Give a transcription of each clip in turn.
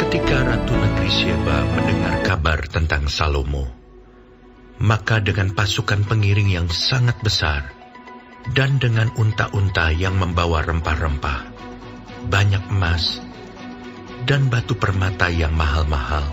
Ketika Ratu Negeri Sheba mendengar kabar tentang Salomo, maka dengan pasukan pengiring yang sangat besar dan dengan unta-unta yang membawa rempah-rempah, banyak emas, dan batu permata yang mahal-mahal,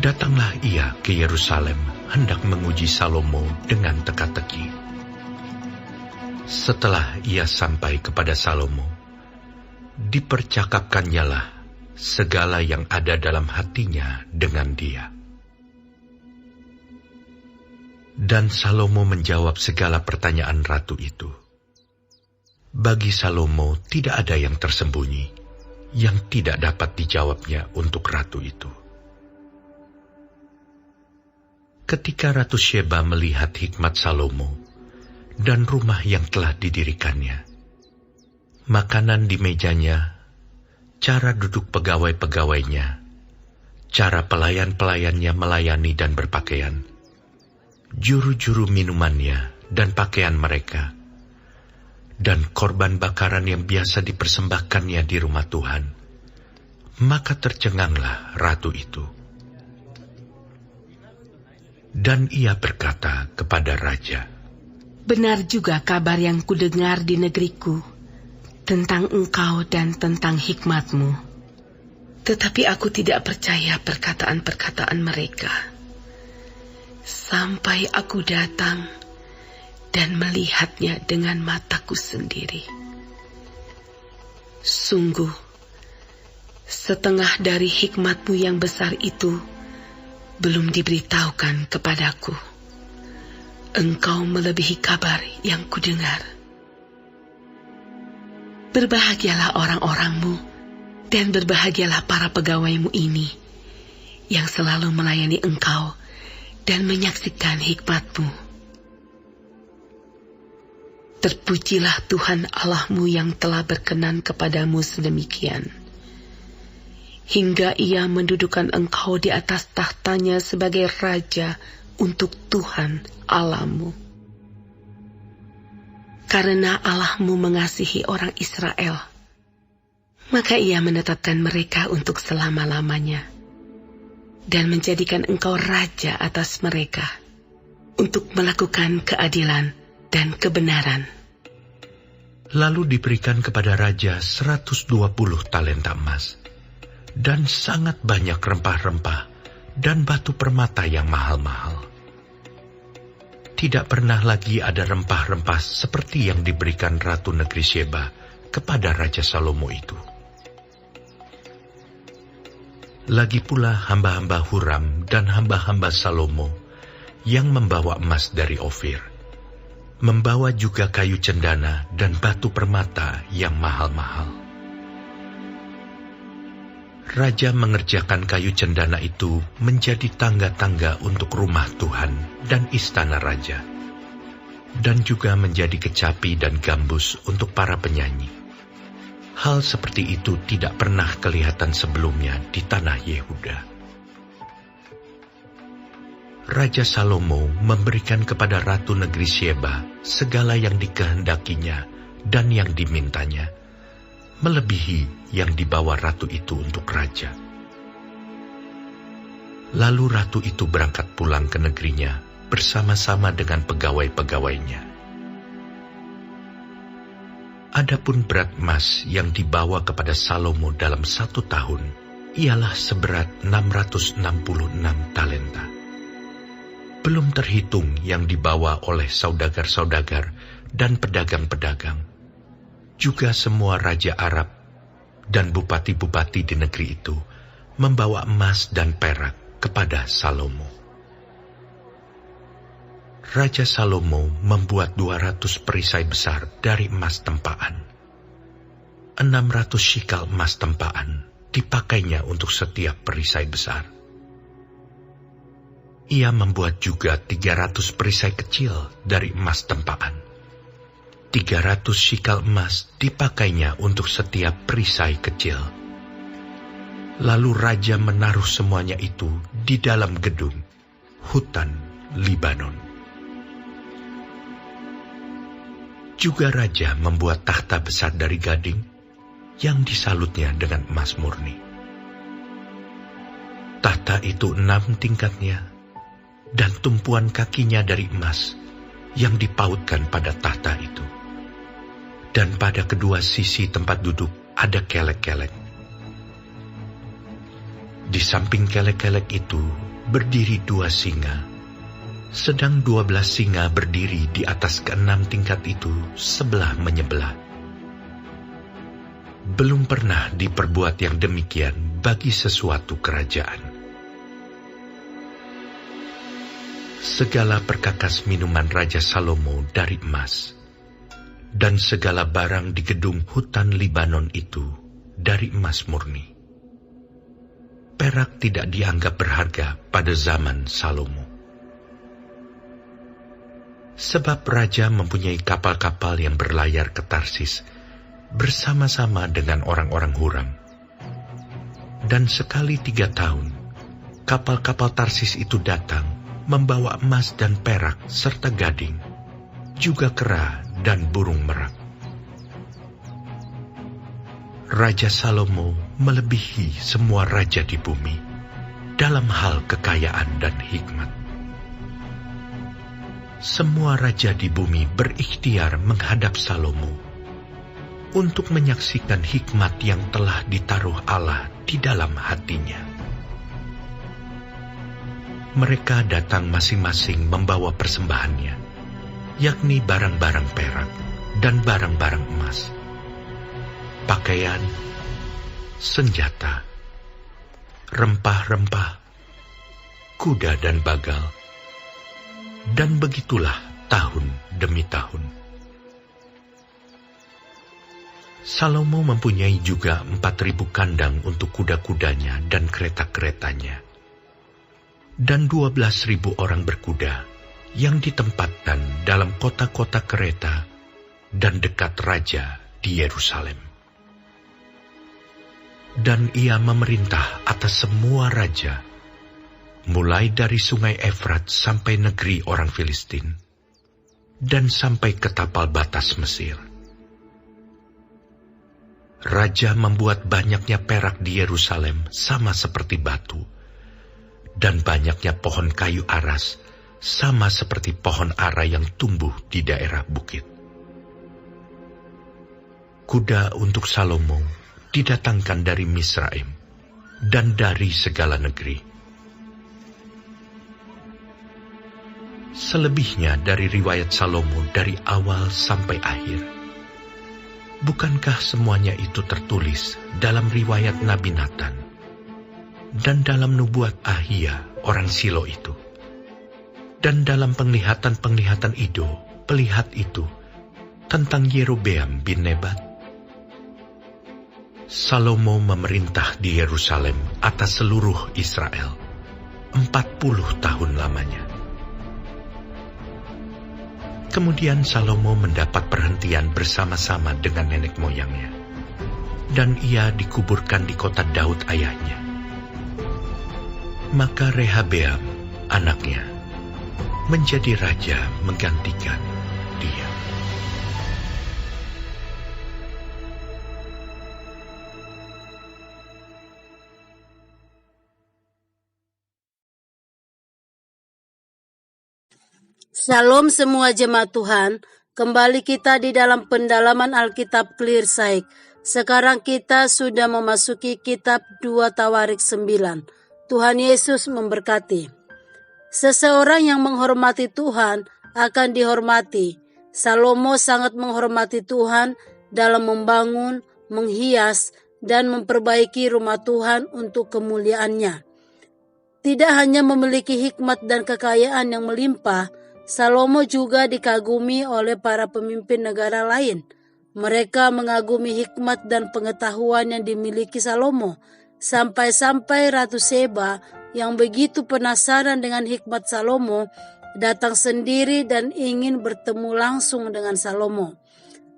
datanglah ia ke Yerusalem hendak menguji Salomo dengan teka-teki. Setelah ia sampai kepada Salomo, dipercakapkannyalah segala yang ada dalam hatinya dengan dia. Dan Salomo menjawab segala pertanyaan ratu itu. Bagi Salomo tidak ada yang tersembunyi, yang tidak dapat dijawabnya untuk ratu itu. Ketika Ratu Sheba melihat hikmat Salomo dan rumah yang telah didirikannya, makanan di mejanya, cara duduk pegawai-pegawainya, cara pelayan-pelayannya melayani dan berpakaian, juru-juru minumannya dan pakaian mereka, dan korban bakaran yang biasa dipersembahkannya di rumah Tuhan, maka tercenganglah ratu itu. Dan ia berkata kepada raja, "Benar juga kabar yang kudengar di negeriku tentang engkau dan tentang hikmatmu. Tetapi aku tidak percaya perkataan-perkataan mereka, sampai aku datang dan melihatnya dengan mataku sendiri. Sungguh, setengah dari hikmatmu yang besar itu belum diberitahukan kepadaku. Engkau melebihi kabar yang kudengar. Berbahagialah orang-orangmu dan berbahagialah para pegawaimu ini yang selalu melayani engkau dan menyaksikan hikmatmu. Terpujilah Tuhan Allahmu yang telah berkenan kepadamu sedemikian, hingga ia mendudukan engkau di atas tahtanya sebagai raja untuk Tuhan Allahmu. Karena Allahmu mengasihi orang Israel, maka ia menetapkan mereka untuk selama-lamanya dan menjadikan engkau raja atas mereka untuk melakukan keadilan dan kebenaran." Lalu diberikan kepada raja 120 talenta emas, dan sangat banyak rempah-rempah dan batu permata yang mahal-mahal. Tidak pernah lagi ada rempah-rempah seperti yang diberikan Ratu Negeri Sheba kepada Raja Salomo itu. Lagi pula hamba-hamba Huram dan hamba-hamba Salomo yang membawa emas dari Ofir, membawa juga kayu cendana dan batu permata yang mahal-mahal. Raja mengerjakan kayu cendana itu menjadi tangga-tangga untuk rumah Tuhan dan istana raja, dan juga menjadi kecapi dan gambus untuk para penyanyi. Hal seperti itu tidak pernah kelihatan sebelumnya di tanah Yehuda. Raja Salomo memberikan kepada Ratu Negeri Sheba segala yang dikehendakinya dan yang dimintanya, melebihi yang dibawa ratu itu untuk raja. Lalu ratu itu berangkat pulang ke negerinya bersama-sama dengan pegawai-pegawainya. Adapun berat emas yang dibawa kepada Salomo dalam 1 tahun ialah seberat 666 talenta. Belum terhitung yang dibawa oleh saudagar-saudagar dan pedagang-pedagang, juga semua raja Arab dan bupati-bupati di negeri itu membawa emas dan perak kepada Salomo. Raja Salomo membuat 200 perisai besar dari emas tempaan. 600 shikal emas tempaan dipakainya untuk setiap perisai besar. Ia membuat juga 300 perisai kecil dari emas tempaan. 300 shikal emas dipakainya untuk setiap perisai kecil. Lalu raja menaruh semuanya itu di dalam gedung hutan Libanon. Juga raja membuat takhta besar dari gading yang disalutnya dengan emas murni. Tahta itu 6 tingkatnya, dan tumpuan kakinya dari emas yang dipautkan pada tahta itu. Dan pada kedua sisi tempat duduk ada kelek-kelek. Di samping kelek-kelek itu berdiri 2 singa, sedang 12 singa berdiri di atas ke-6 tingkat itu sebelah menyebelah. Belum pernah diperbuat yang demikian bagi sesuatu kerajaan. Segala perkakas minuman Raja Salomo dari emas, dan segala barang di gedung hutan Libanon itu dari emas murni. Perak tidak dianggap berharga pada zaman Salomo. Sebab raja mempunyai kapal-kapal yang berlayar ke Tarsis bersama-sama dengan orang-orang Huram. Dan sekali 3 tahun, kapal-kapal Tarsis itu datang membawa emas dan perak serta gading, juga kera dan burung merak. Raja Salomo melebihi semua raja di bumi dalam hal kekayaan dan hikmat. Semua raja di bumi berikhtiar menghadap Salomo untuk menyaksikan hikmat yang telah ditaruh Allah di dalam hatinya. Mereka datang masing-masing membawa persembahannya, yakni barang-barang perak dan barang-barang emas, pakaian, senjata, rempah-rempah, kuda dan bagal, dan begitulah tahun demi tahun. Salomo mempunyai juga 4.000 kandang untuk kuda-kudanya dan kereta-keretanya, dan 12.000 orang berkuda yang ditempatkan dalam kota-kota kereta dan dekat raja di Yerusalem. Dan ia memerintah atas semua raja, mulai dari sungai Efrat sampai negeri orang Filistin, dan sampai ke tapal batas Mesir. Raja membuat banyaknya perak di Yerusalem sama seperti batu, dan banyaknya pohon kayu aras sama seperti pohon ara yang tumbuh di daerah bukit. Kuda untuk Salomo didatangkan dari Misraim dan dari segala negeri. Selebihnya dari riwayat Salomo dari awal sampai akhir. Bukankah semuanya itu tertulis dalam riwayat Nabi Natan dan dalam nubuat Ahia orang Silo itu, dan dalam penglihatan-penglihatan Ido, pelihat itu, tentang Yerobeam bin Nebat? Salomo memerintah di Yerusalem atas seluruh Israel 40 tahun lamanya. Kemudian Salomo mendapat perhentian bersama-sama dengan nenek moyangnya, dan ia dikuburkan di kota Daud ayahnya. Maka Rehabeam, anaknya, menjadi raja menggantikan dia. Shalom semua jemaat Tuhan, kembali kita di dalam pendalaman Alkitab Clear Sight. Sekarang kita sudah memasuki kitab 2 Tawarik 9. Tuhan Yesus memberkati. Seseorang yang menghormati Tuhan akan dihormati. Salomo sangat menghormati Tuhan dalam membangun, menghias, dan memperbaiki rumah Tuhan untuk kemuliaannya. Tidak hanya memiliki hikmat dan kekayaan yang melimpah, Salomo juga dikagumi oleh para pemimpin negara lain. Mereka mengagumi hikmat dan pengetahuan yang dimiliki Salomo, sampai-sampai Ratu Seba yang begitu penasaran dengan hikmat Salomo datang sendiri dan ingin bertemu langsung dengan Salomo.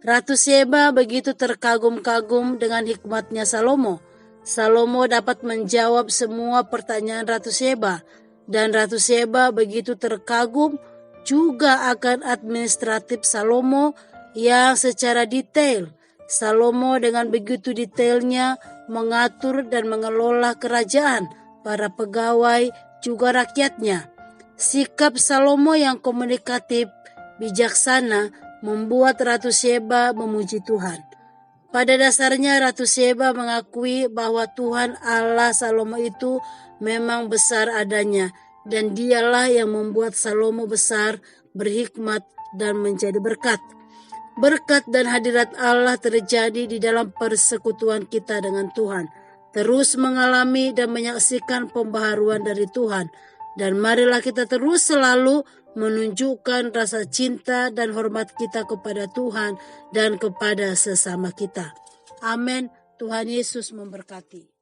Ratu Seba begitu terkagum-kagum dengan hikmatnya Salomo. Salomo dapat menjawab semua pertanyaan Ratu Seba, dan Ratu Seba begitu terkagum juga akan administratif Salomo yang secara detail. Salomo dengan begitu detailnya mengatur dan mengelola kerajaan, para pegawai, juga rakyatnya. Sikap Salomo yang komunikatif, bijaksana, membuat Ratu Sheba memuji Tuhan. Pada dasarnya Ratu Sheba mengakui bahwa Tuhan Allah Salomo itu memang besar adanya, dan dialah yang membuat Salomo besar, berhikmat, dan menjadi berkat. Berkat dan hadirat Allah terjadi di dalam persekutuan kita dengan Tuhan. Terus mengalami dan menyaksikan pembaharuan dari Tuhan. Dan marilah kita terus selalu menunjukkan rasa cinta dan hormat kita kepada Tuhan dan kepada sesama kita. Amin. Tuhan Yesus memberkati.